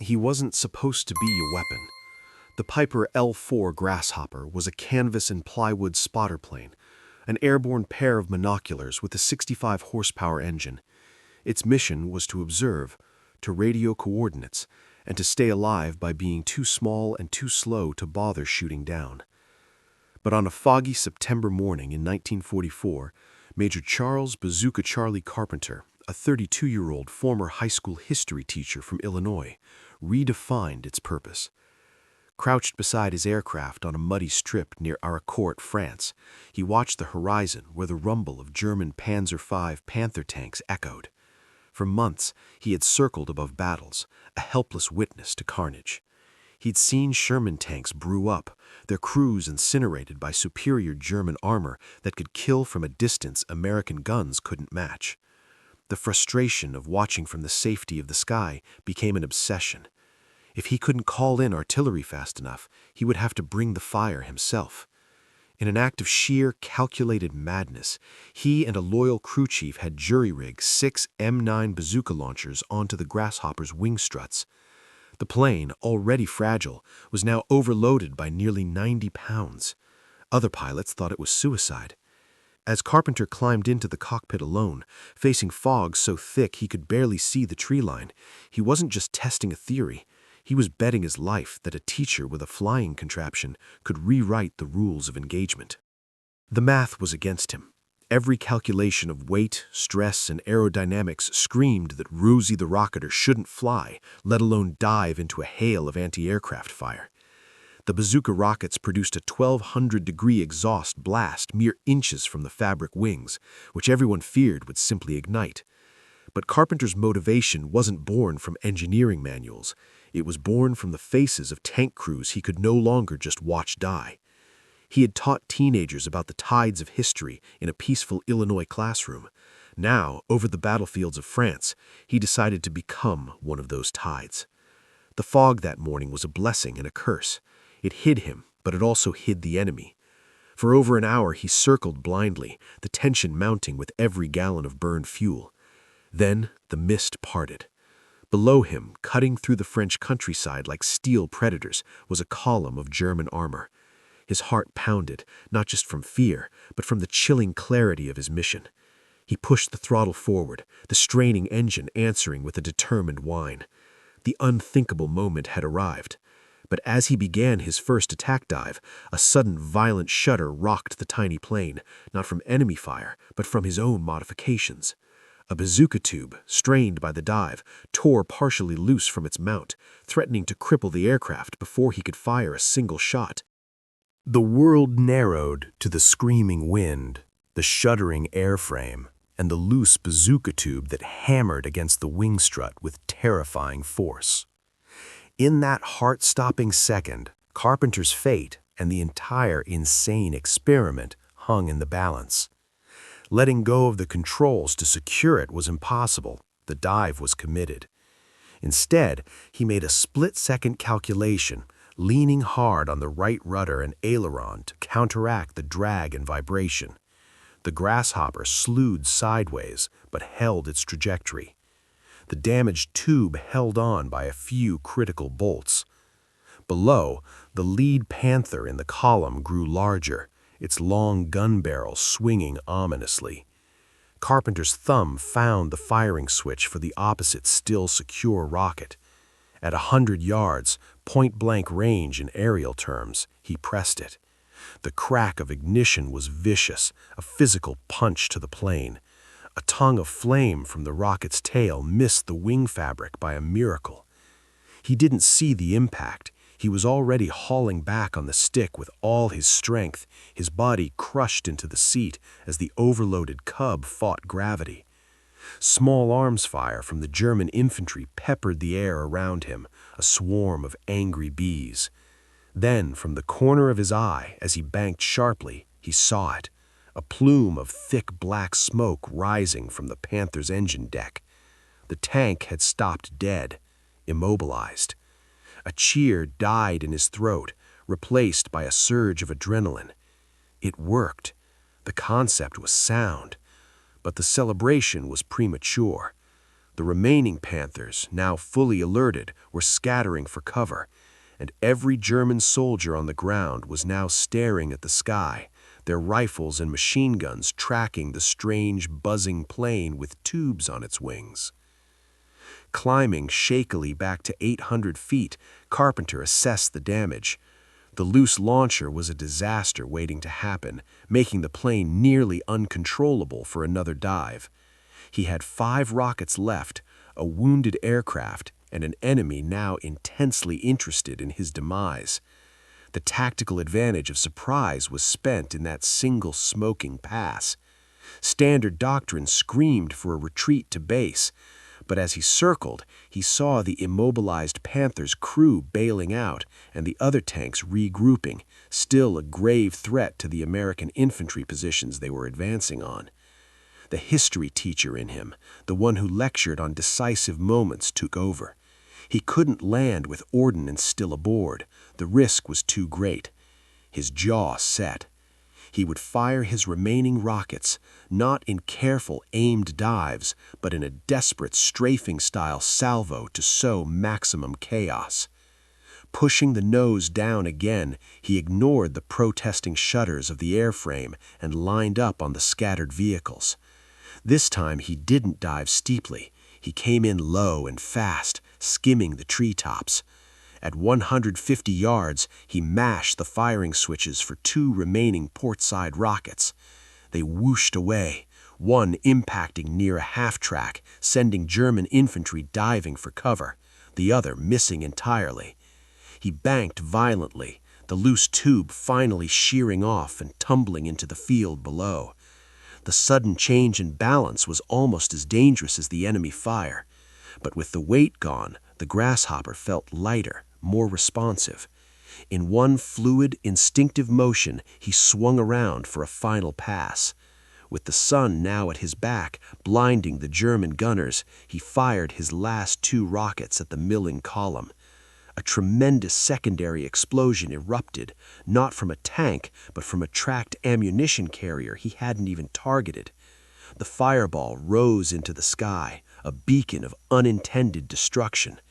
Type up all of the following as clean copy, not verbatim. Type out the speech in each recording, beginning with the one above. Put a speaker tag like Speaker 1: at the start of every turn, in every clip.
Speaker 1: he wasn't supposed to be a weapon. The Piper L-4 Grasshopper was a canvas and plywood spotter plane, an airborne pair of binoculars with a 65 horsepower engine. Its mission was to observe, to radio coordinates, and to stay alive by being too small and too slow to bother shooting down. But on a foggy September morning in 1944, Major Charles Bazooka Charlie Carpenter, a 32-year-old former high school history teacher from Illinois, redefined its purpose. Crouched beside his aircraft on a muddy strip near Arracourt, France, he watched the horizon where the rumble of German Panzer V Panther tanks echoed. For months, he had circled above battles, a helpless witness to carnage. He'd seen Sherman tanks brew up, their crews incinerated by superior German armor that could kill from a distance American guns couldn't match. The frustration of watching from the safety of the sky became an obsession. If he couldn't call in artillery fast enough, he would have to bring the fire himself. In an act of sheer, calculated madness, he and a loyal crew chief had jury-rigged 6 M9 bazooka launchers onto the Grasshopper's wing struts. The plane, already fragile, was now overloaded by nearly 90 pounds. Other pilots thought it was suicide. As Carpenter climbed into the cockpit alone, facing fog so thick he could barely see the tree line, he wasn't just testing a theory. He was betting his life that a teacher with a flying contraption could rewrite the rules of engagement. The math was against him. Every calculation of weight, stress, and aerodynamics screamed that Rosie the rocketer shouldn't fly, let alone dive into a hail of anti-aircraft fire. The bazooka rockets produced a 1,200-degree exhaust blast mere inches from the fabric wings, which everyone feared would simply ignite. But Carpenter's motivation wasn't born from engineering manuals. It was born from the faces of tank crews he could no longer just watch die. He had taught teenagers about the tides of history in a peaceful Illinois classroom. Now, over the battlefields of France, he decided to become one of those tides. The fog that morning was a blessing and a curse. It hid him, but it also hid the enemy. For over an hour he circled blindly, the tension mounting with every gallon of burned fuel. Then the mist parted. Below him, cutting through the French countryside like steel predators, was a column of German armor. His heart pounded, not just from fear, but from the chilling clarity of his mission. He pushed the throttle forward, the straining engine answering with a determined whine. The unthinkable moment had arrived. But as he began his first attack dive, a sudden violent shudder rocked the tiny plane, not from enemy fire, but from his own modifications. A bazooka tube, strained by the dive, tore partially loose from its mount, threatening to cripple the aircraft before he could fire a single shot. The world narrowed to the screaming wind, the shuddering airframe, and the loose bazooka tube that hammered against the wing strut with terrifying force. In that heart-stopping second, Carpenter's fate and the entire insane experiment hung in the balance. Letting go of the controls to secure it was impossible. The dive was committed. Instead, he made a split-second calculation, leaning hard on the right rudder and aileron to counteract the drag and vibration. The Grasshopper slewed sideways, but held its trajectory. The damaged tube held on by a few critical bolts. Below, the lead Panther in the column grew larger, its long gun barrel swinging ominously. Carpenter's thumb found the firing switch for the opposite still secure rocket. At 100 yards, point-blank range in aerial terms, he pressed it. The crack of ignition was vicious, a physical punch to the plane. A tongue of flame from the rocket's tail missed the wing fabric by a miracle. He didn't see the impact. He was already hauling back on the stick with all his strength, his body crushed into the seat as the overloaded Cub fought gravity. Small arms fire from the German infantry peppered the air around him, a swarm of angry bees. Then, from the corner of his eye, as he banked sharply, he saw it, a plume of thick black smoke rising from the Panther's engine deck. The tank had stopped dead, immobilized. A cheer died in his throat, replaced by a surge of adrenaline. It worked. The concept was sound. But the celebration was premature. The remaining Panthers, now fully alerted, were scattering for cover, and every German soldier on the ground was now staring at the sky, their rifles and machine guns tracking the strange, buzzing plane with tubes on its wings. Climbing shakily back to 800 feet, Carpenter assessed the damage. The loose launcher was a disaster waiting to happen, making the plane nearly uncontrollable for another dive. He had 5 rockets left, a wounded aircraft, and an enemy now intensely interested in his demise. The tactical advantage of surprise was spent in that single smoking pass. Standard doctrine screamed for a retreat to base, but as he circled, he saw the immobilized Panther's crew bailing out and the other tanks regrouping, still a grave threat to the American infantry positions they were advancing on. The history teacher in him, the one who lectured on decisive moments, took over. He couldn't land with ordnance still aboard. The risk was too great. His jaw set. He would fire his remaining rockets, not in careful, aimed dives, but in a desperate strafing-style salvo to sow maximum chaos. Pushing the nose down again, he ignored the protesting shutters of the airframe and lined up on the scattered vehicles. This time he didn't dive steeply. He came in low and fast, skimming the treetops. At 150 yards, he mashed the firing switches for 2 remaining port-side rockets. They whooshed away, one impacting near a half-track, sending German infantry diving for cover, the other missing entirely. He banked violently, the loose tube finally shearing off and tumbling into the field below. The sudden change in balance was almost as dangerous as the enemy fire, but with the weight gone, the Grasshopper felt lighter, more responsive. In one fluid, instinctive motion, he swung around for a final pass. With the sun now at his back, blinding the German gunners, he fired his last 2 rockets at the milling column. A tremendous secondary explosion erupted, not from a tank, but from a tracked ammunition carrier he hadn't even targeted. The fireball rose into the sky, a beacon of unintended destruction.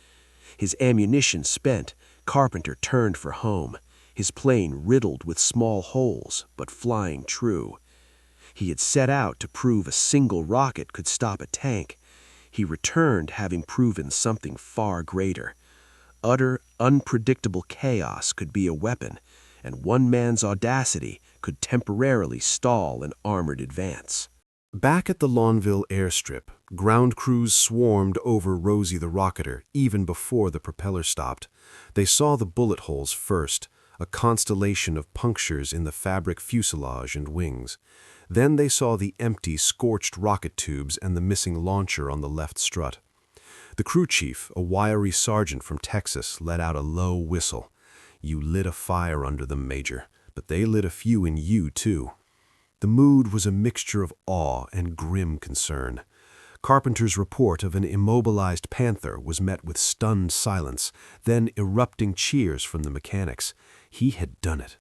Speaker 1: His ammunition spent, Carpenter turned for home, his plane riddled with small holes, but flying true. He had set out to prove a single rocket could stop a tank. He returned having proven something far greater. Utter, unpredictable chaos could be a weapon, and one man's audacity could temporarily stall an armored advance. Back at the Lawnville airstrip, ground crews swarmed over Rosie the rocketer even before the propeller stopped. They saw the bullet holes first, a constellation of punctures in the fabric fuselage and wings. Then they saw the empty, scorched rocket tubes and the missing launcher on the left strut. The crew chief, a wiry sergeant from Texas, let out a low whistle. "You lit a fire under them, Major, but they lit a few in you, too." The mood was a mixture of awe and grim concern. Carpenter's report of an immobilized Panther was met with stunned silence, then erupting cheers from the mechanics. He had done it.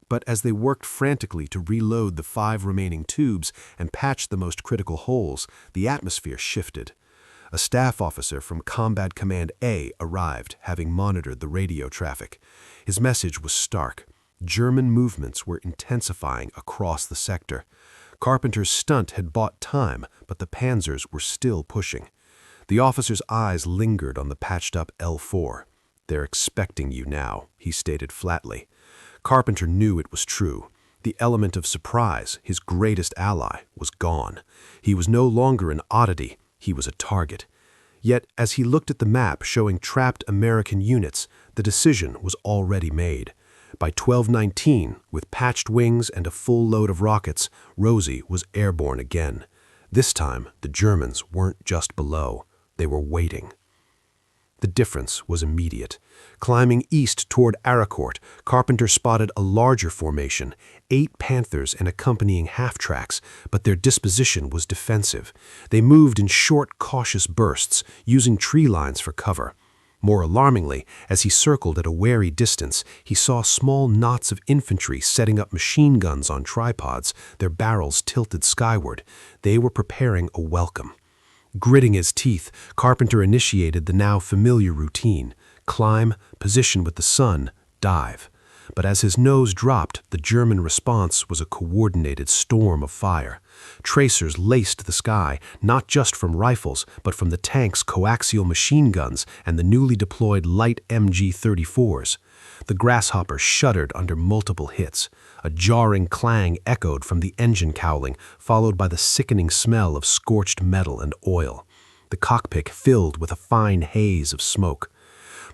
Speaker 1: But as they worked frantically to reload the 5 remaining tubes and patch the most critical holes, the atmosphere shifted. A staff officer from Combat Command A arrived, having monitored the radio traffic. His message was stark. German movements were intensifying across the sector. Carpenter's stunt had bought time, but the Panzers were still pushing. The officer's eyes lingered on the patched-up L-4. "They're expecting you now," he stated flatly. Carpenter knew it was true. The element of surprise, his greatest ally, was gone. He was no longer an oddity, he was a target. Yet, as he looked at the map showing trapped American units, the decision was already made. By 12:19, with patched wings and a full load of rockets, Rosie was airborne again. This time, the Germans weren't just below, they were waiting. The difference was immediate. Climbing east toward Arracourt, Carpenter spotted a larger formation, 8 Panthers and accompanying half-tracks, but their disposition was defensive. They moved in short, cautious bursts, using tree lines for cover. More alarmingly, as he circled at a wary distance, he saw small knots of infantry setting up machine guns on tripods, their barrels tilted skyward. They were preparing a welcome. Gritting his teeth, Carpenter initiated the now familiar routine: climb, position with the sun, dive. But as his nose dropped, the German response was a coordinated storm of fire. Tracers laced the sky, not just from rifles, but from the tanks' coaxial machine guns and the newly deployed light MG-34s. The Grasshopper shuddered under multiple hits. A jarring clang echoed from the engine cowling, followed by the sickening smell of scorched metal and oil. The cockpit filled with a fine haze of smoke.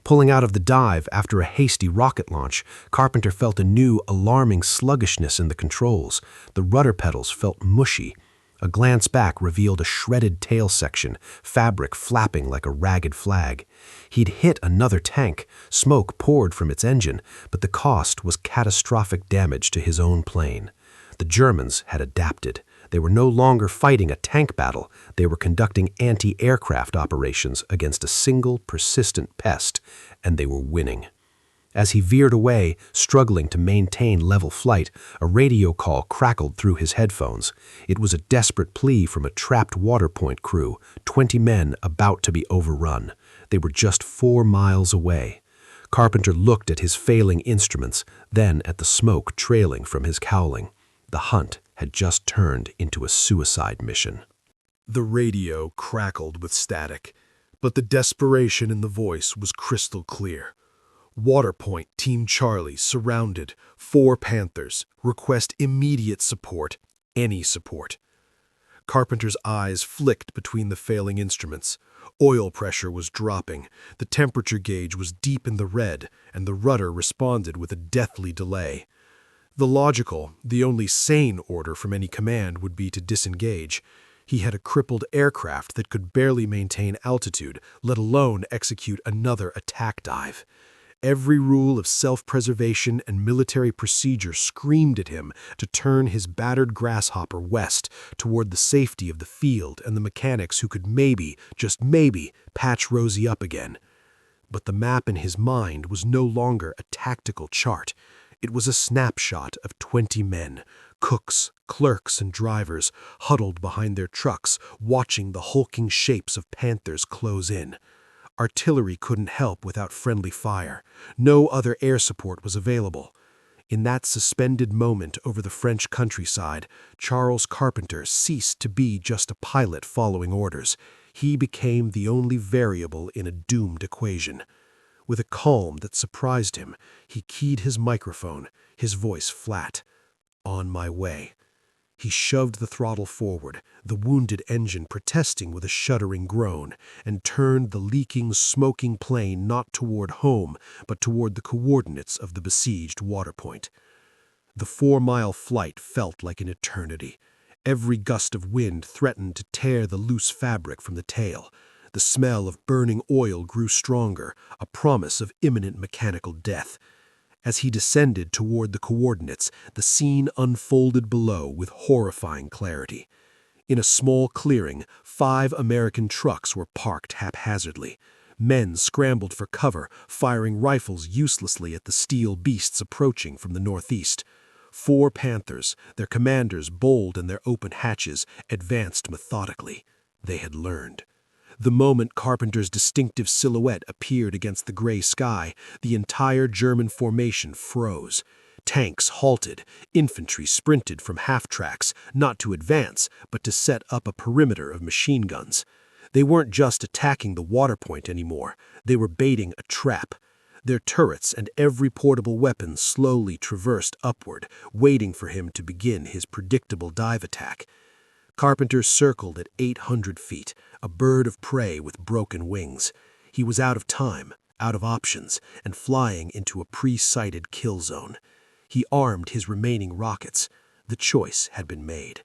Speaker 1: Pulling out of the dive after a hasty rocket launch, Carpenter felt a new, alarming sluggishness in the controls. The rudder pedals felt mushy. A glance back revealed a shredded tail section, fabric flapping like a ragged flag. He'd hit another tank. Smoke poured from its engine, but the cost was catastrophic damage to his own plane. The Germans had adapted. They were no longer fighting a tank battle. They were conducting anti-aircraft operations against a single, persistent pest, and they were winning. As he veered away, struggling to maintain level flight, a radio call crackled through his headphones. It was a desperate plea from a trapped waterpoint crew, 20 men about to be overrun. They were just 4 miles away. Carpenter looked at his failing instruments, then at the smoke trailing from his cowling. The hunt had just turned into a suicide mission. The radio crackled with static, but the desperation in the voice was crystal clear. Waterpoint Team Charlie surrounded. 4 Panthers. Request immediate support. Any support. Carpenter's eyes flicked between the failing instruments. Oil pressure was dropping. The temperature gauge was deep in the red, and the rudder responded with a deathly delay. The logical, the only sane order from any command would be to disengage. He had a crippled aircraft that could barely maintain altitude, let alone execute another attack dive. Every rule of self-preservation and military procedure screamed at him to turn his battered Grasshopper west toward the safety of the field and the mechanics who could maybe, just maybe, patch Rosie up again. But the map in his mind was no longer a tactical chart. It was a snapshot of 20 men, cooks, clerks, and drivers, huddled behind their trucks, watching the hulking shapes of Panthers close in. Artillery couldn't help without friendly fire. No other air support was available. In that suspended moment over the French countryside, Charles Carpenter ceased to be just a pilot following orders. He became the only variable in a doomed equation. With a calm that surprised him, he keyed his microphone, his voice flat. On my way. He shoved the throttle forward, the wounded engine protesting with a shuddering groan, and turned the leaking, smoking plane not toward home, but toward the coordinates of the besieged waterpoint. The 4-mile flight felt like an eternity. Every gust of wind threatened to tear the loose fabric from the tail. The smell of burning oil grew stronger, a promise of imminent mechanical death. As he descended toward the coordinates, the scene unfolded below with horrifying clarity. In a small clearing, 5 American trucks were parked haphazardly. Men scrambled for cover, firing rifles uselessly at the steel beasts approaching from the northeast. 4 Panthers, their commanders bold in their open hatches, advanced methodically. They had learned. The moment Carpenter's distinctive silhouette appeared against the gray sky, the entire German formation froze. Tanks halted, infantry sprinted from half-tracks, not to advance, but to set up a perimeter of machine guns. They weren't just attacking the waterpoint anymore, they were baiting a trap. Their turrets and every portable weapon slowly traversed upward, waiting for him to begin his predictable dive attack. Carpenter circled at 800 feet, a bird of prey with broken wings. He was out of time, out of options, and flying into a pre-sighted kill zone. He armed his remaining rockets. The choice had been made.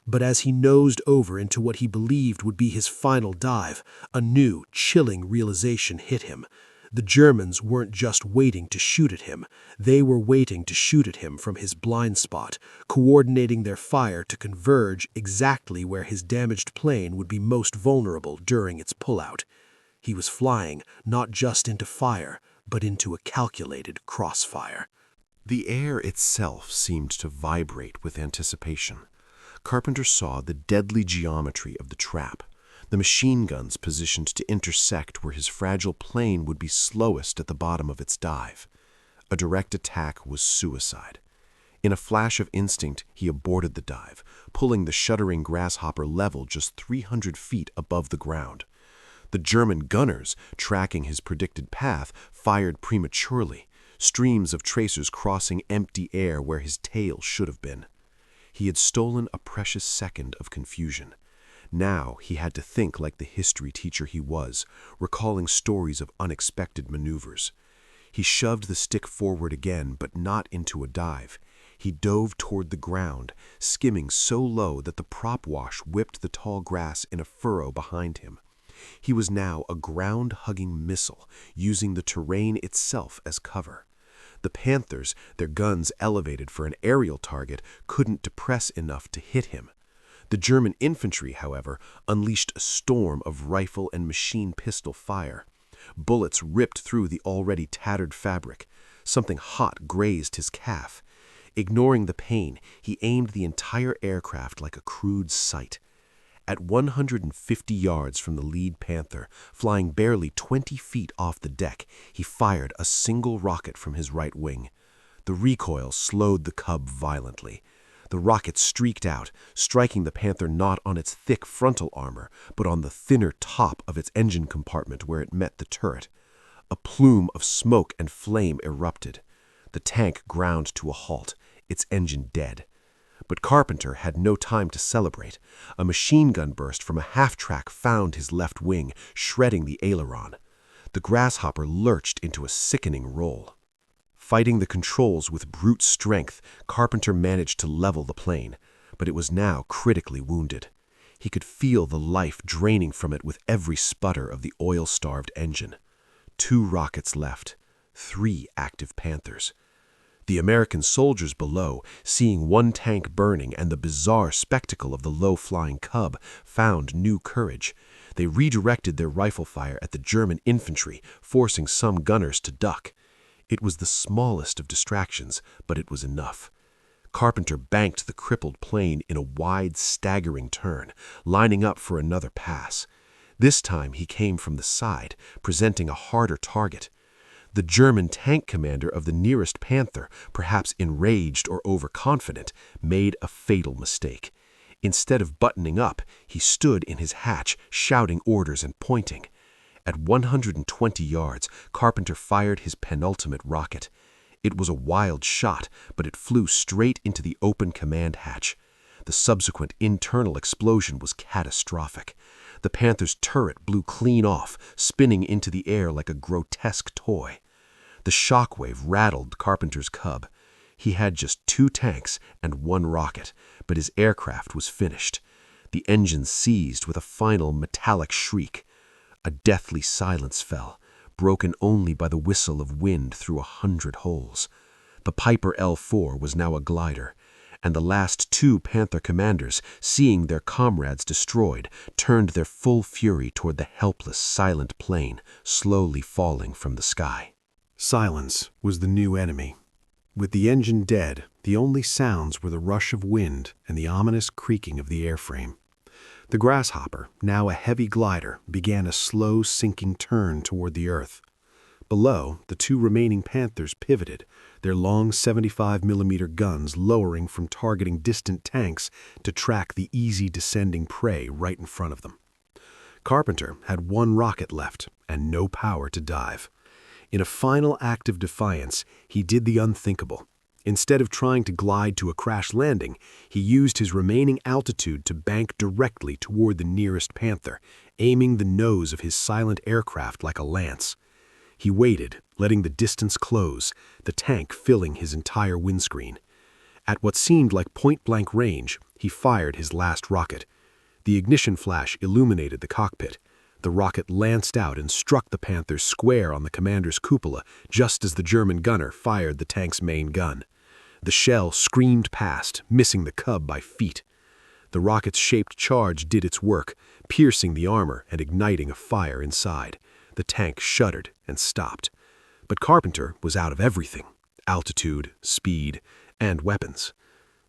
Speaker 1: But as he nosed over into what he believed would be his final dive, a new, chilling realization hit him. The Germans weren't just waiting to shoot at him. They were waiting to shoot at him from his blind spot, coordinating their fire to converge exactly where his damaged plane would be most vulnerable during its pullout. He was flying not just into fire, but into a calculated crossfire. The air itself seemed to vibrate with anticipation. Carpenter saw the deadly geometry of the trap. the machine guns positioned to intersect where his fragile plane would be slowest at the bottom of its dive. A direct attack was suicide. In a flash of instinct, he aborted the dive, pulling the shuddering Grasshopper level just 300 feet above the ground. The German gunners, tracking his predicted path, fired prematurely, streams of tracers crossing empty air where his tail should have been. He had stolen a precious second of confusion. Now he had to think like the history teacher he was, recalling stories of unexpected maneuvers. He shoved the stick forward again, but not into a dive. He dove toward the ground, skimming so low that the prop wash whipped the tall grass in a furrow behind him. He was now a ground-hugging missile, using the terrain itself as cover. The Panthers, their guns elevated for an aerial target, couldn't depress enough to hit him. The German infantry, however, unleashed a storm of rifle and machine pistol fire. Bullets ripped through the already tattered fabric. Something hot grazed his calf. Ignoring the pain, he aimed the entire aircraft like a crude sight. At 150 yards from the lead Panther, flying barely 20 feet off the deck, he fired a single rocket from his right wing. The recoil slowed the Cub violently. The rocket streaked out, striking the Panther not on its thick frontal armor, but on the thinner top of its engine compartment where it met the turret. A plume of smoke and flame erupted. The tank ground to a halt, its engine dead. But Carpenter had no time to celebrate. A machine gun burst from a half-track found his left wing, shredding the aileron. The Grasshopper lurched into a sickening roll. Fighting the controls with brute strength, Carpenter managed to level the plane, but it was now critically wounded. He could feel the life draining from it with every sputter of the oil-starved engine. 2 rockets left, 3 active Panthers. The American soldiers below, seeing one tank burning and the bizarre spectacle of the low-flying Cub, found new courage. They redirected their rifle fire at the German infantry, forcing some gunners to duck. It was the smallest of distractions, but it was enough. Carpenter banked the crippled plane in a wide, staggering turn, lining up for another pass. This time he came from the side, presenting a harder target. The German tank commander of the nearest Panther, perhaps enraged or overconfident, made a fatal mistake. Instead of buttoning up, he stood in his hatch, shouting orders and pointing. At 120 yards, Carpenter fired his penultimate rocket. It was a wild shot, but it flew straight into the open command hatch. The subsequent internal explosion was catastrophic. The Panther's turret blew clean off, spinning into the air like a grotesque toy. The shockwave rattled Carpenter's Cub. He had just 2 tanks and 1 rocket, but his aircraft was finished. The engine seized with a final metallic shriek. A deathly silence fell, broken only by the whistle of wind through 100 holes. The Piper L-4 was now a glider, and the last 2 Panther commanders, seeing their comrades destroyed, turned their full fury toward the helpless, silent plane, slowly falling from the sky. Silence was the new enemy. With the engine dead, the only sounds were the rush of wind and the ominous creaking of the airframe. The Grasshopper, now a heavy glider, began a slow sinking turn toward the earth. Below, the 2 remaining Panthers pivoted, their long 75mm guns lowering from targeting distant tanks to track the easy descending prey right in front of them. Carpenter had 1 rocket left and no power to dive. In a final act of defiance, he did the unthinkable. Instead of trying to glide to a crash landing, he used his remaining altitude to bank directly toward the nearest Panther, aiming the nose of his silent aircraft like a lance. He waited, letting the distance close, the tank filling his entire windscreen. At what seemed like point-blank range, he fired his last rocket. The ignition flash illuminated the cockpit. The rocket lanced out and struck the Panther square on the commander's cupola just as the German gunner fired the tank's main gun. The shell screamed past, missing the Cub by feet. The rocket's shaped charge did its work, piercing the armor and igniting a fire inside. The tank shuddered and stopped. But Carpenter was out of everything: altitude, speed, and weapons.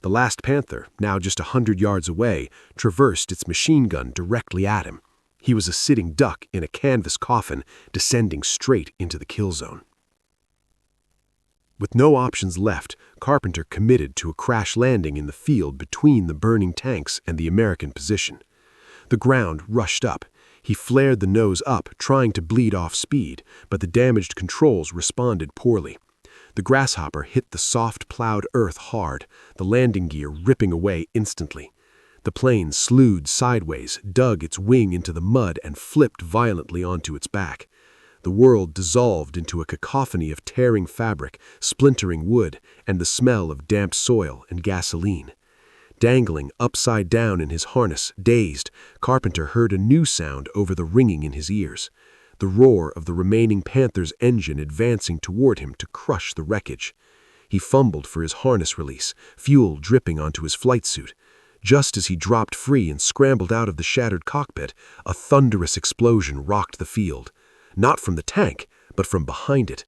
Speaker 1: The last Panther, now just 100 yards away, traversed its machine gun directly at him. He was a sitting duck in a canvas coffin, descending straight into the kill zone. With no options left, Carpenter committed to a crash landing in the field between the burning tanks and the American position. The ground rushed up. He flared the nose up, trying to bleed off speed, but the damaged controls responded poorly. The Grasshopper hit the soft plowed earth hard, the landing gear ripping away instantly. The plane slewed sideways, dug its wing into the mud, and flipped violently onto its back. The world dissolved into a cacophony of tearing fabric, splintering wood, and the smell of damp soil and gasoline. Dangling upside down in his harness, dazed, Carpenter heard a new sound over the ringing in his ears. The roar of the remaining Panther's engine advancing toward him to crush the wreckage. He fumbled for his harness release, fuel dripping onto his flight suit. Just as he dropped free and scrambled out of the shattered cockpit, a thunderous explosion rocked the field. Not from the tank, but from behind it.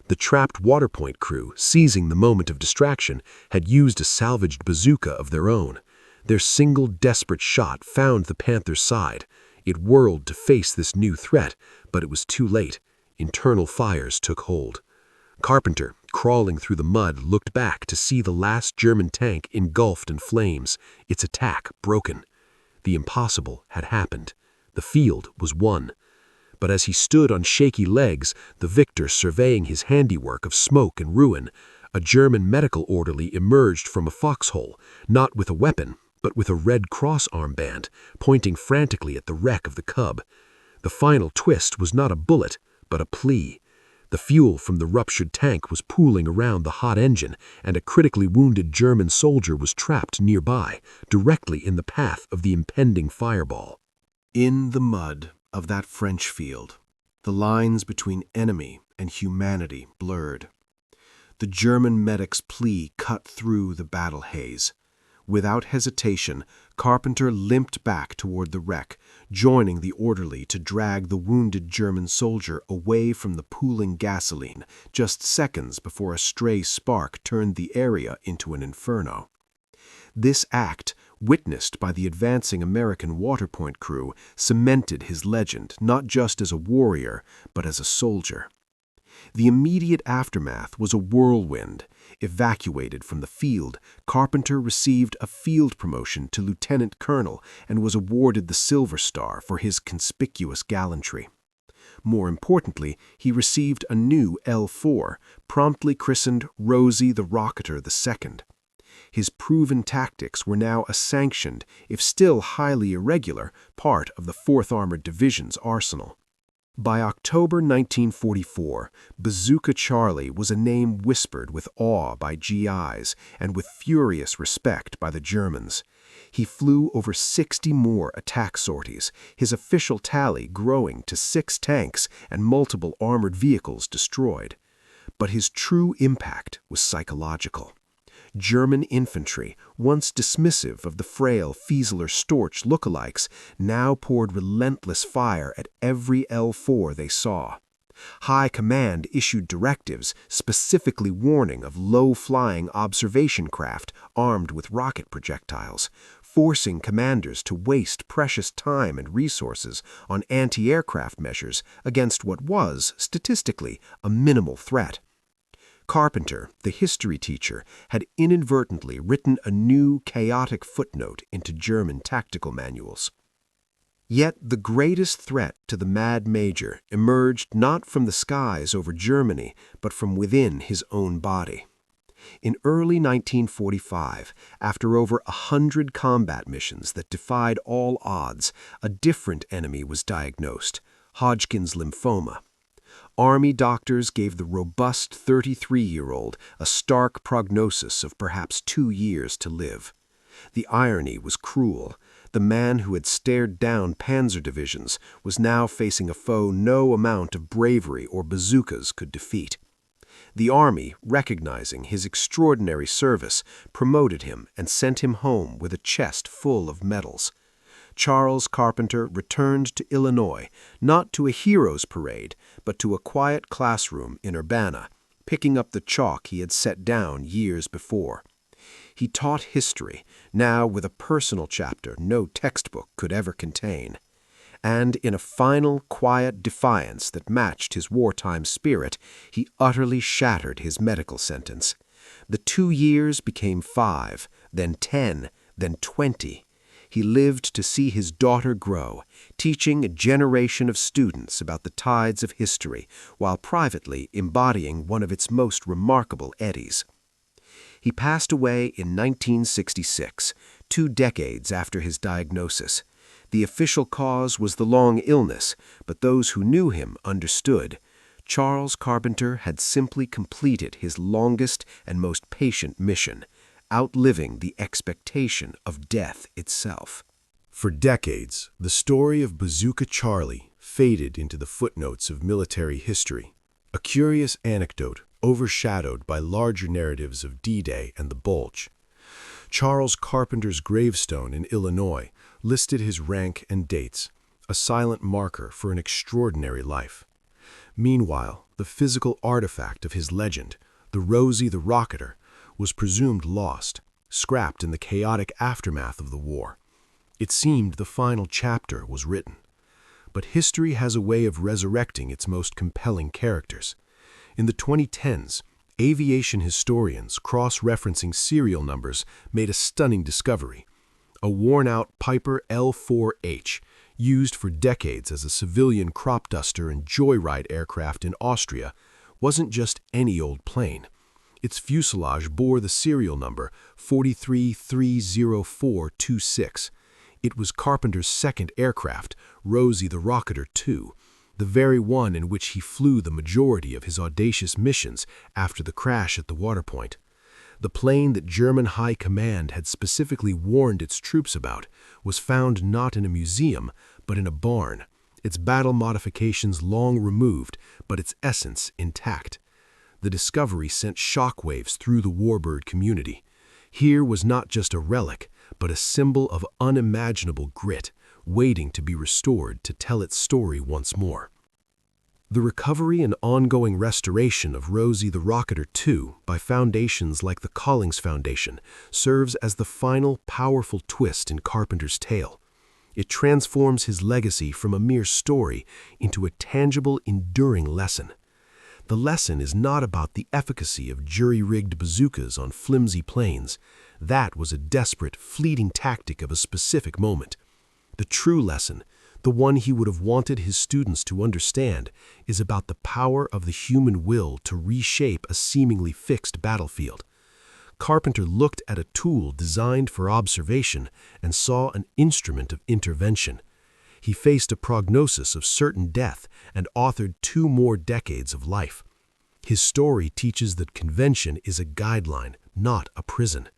Speaker 1: The trapped waterpoint crew, seizing the moment of distraction, had used a salvaged bazooka of their own. Their single desperate shot found the Panther's side. It whirled to face this new threat, but it was too late. Internal fires took hold. Carpenter, crawling through the mud, looked back to see the last German tank engulfed in flames, its attack broken. The impossible had happened. The field was won. But as he stood on shaky legs, the victor surveying his handiwork of smoke and ruin, a German medical orderly emerged from a foxhole, not with a weapon, but with a Red Cross armband, pointing frantically at the wreck of the Cub. The final twist was not a bullet, but a plea. The fuel from the ruptured tank was pooling around the hot engine, and a critically wounded German soldier was trapped nearby, directly in the path of the impending fireball. In the mud of that French field, the lines between enemy and humanity blurred. The German medic's plea cut through the battle haze. Without hesitation, Carpenter limped back toward the wreck, joining the orderly to drag the wounded German soldier away from the pooling gasoline, just seconds before a stray spark turned the area into an inferno. This act, witnessed by the advancing American waterpoint crew, cemented his legend not just as a warrior, but as a soldier. The immediate aftermath was a whirlwind. Evacuated from the field, Carpenter received a field promotion to lieutenant colonel and was awarded the Silver Star for his conspicuous gallantry. More importantly, he received a new L-4, promptly christened Rosie the Rocketer II. His proven tactics were now a sanctioned, if still highly irregular, part of the 4th Armored Division's arsenal. By October 1944, Bazooka Charlie was a name whispered with awe by GIs and with furious respect by the Germans. He flew over 60 more attack sorties, his official tally growing to 6 tanks and multiple armored vehicles destroyed. But his true impact was psychological. German infantry, once dismissive of the frail Fieseler-Storch lookalikes, now poured relentless fire at every L-4 they saw. High Command issued directives specifically warning of low-flying observation craft armed with rocket projectiles, forcing commanders to waste precious time and resources on anti-aircraft measures against what was, statistically, a minimal threat. Carpenter, the history teacher, had inadvertently written a new, chaotic footnote into German tactical manuals. Yet the greatest threat to the Mad Major emerged not from the skies over Germany, but from within his own body. In early 1945, after over 100 combat missions that defied all odds, a different enemy was diagnosed: Hodgkin's lymphoma. Army doctors gave the robust 33-year-old a stark prognosis of perhaps 2 years to live. The irony was cruel. The man who had stared down Panzer divisions was now facing a foe no amount of bravery or bazookas could defeat. The Army, recognizing his extraordinary service, promoted him and sent him home with a chest full of medals. Charles Carpenter returned to Illinois, not to a hero's parade, but to a quiet classroom in Urbana, picking up the chalk he had set down years before. He taught history, now with a personal chapter no textbook could ever contain.
Speaker 2: and in a final, quiet defiance that matched his wartime spirit, he utterly shattered his medical sentence. The 2 years became 5, then 10, then 20. He lived to see his daughter grow, teaching a generation of students about the tides of history, while privately embodying one of its most remarkable eddies. He passed away in 1966, 2 decades after his diagnosis. The official cause was the long illness, but those who knew him understood. Charles Carpenter had simply completed his longest and most patient mission, outliving the expectation of death itself.
Speaker 1: For decades, the story of Bazooka Charlie faded into the footnotes of military history, a curious anecdote overshadowed by larger narratives of D-Day and the Bulge. Charles Carpenter's gravestone in Illinois listed his rank and dates, a silent marker for an extraordinary life. Meanwhile, the physical artifact of his legend, the Rosie the Rocketer, was presumed lost, scrapped in the chaotic aftermath of the war. It seemed the final chapter was written. But history has a way of resurrecting its most compelling characters. In the 2010s, aviation historians, cross-referencing serial numbers, made a stunning discovery. A worn-out Piper L-4H, used for decades as a civilian crop duster and joyride aircraft in Austria, wasn't just any old plane. Its fuselage bore the serial number 4330426. It was Carpenter's second aircraft, Rosie the Rocketer II, the very one in which he flew the majority of his audacious missions after the crash at the waterpoint. The plane that German High Command had specifically warned its troops about was found not in a museum, but in a barn, its battle modifications long removed, but its essence intact. The discovery sent shockwaves through the warbird community. Here was not just a relic, but a symbol of unimaginable grit, waiting to be restored to tell its story once more. The recovery and ongoing restoration of Rosie the Rocketer II by foundations like the Collings Foundation serves as the final powerful twist in Carpenter's tale. It transforms his legacy from a mere story into a tangible, enduring lesson. The lesson is not about the efficacy of jury-rigged bazookas on flimsy planes. That was a desperate, fleeting tactic of a specific moment. The true lesson, the one he would have wanted his students to understand, is about the power of the human will to reshape a seemingly fixed battlefield. Carpenter looked at a tool designed for observation and saw an instrument of intervention. He faced a prognosis of certain death and authored 2 more decades of life. His story teaches that convention is a guideline, not a prison.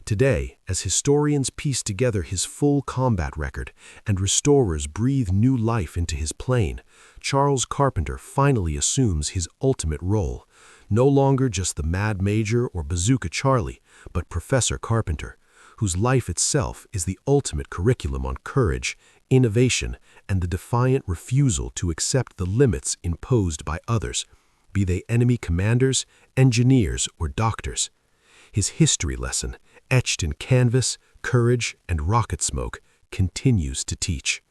Speaker 1: Today, as historians piece together his full combat record and restorers breathe new life into his plane, Charles Carpenter finally assumes his ultimate role, no longer just the Mad Major or Bazooka Charlie, but Professor Carpenter, whose life itself is the ultimate curriculum on courage, innovation, and the defiant refusal to accept the limits imposed by others, be they enemy commanders, engineers, or doctors. His history lesson, etched in canvas, courage, and rocket smoke, continues to teach.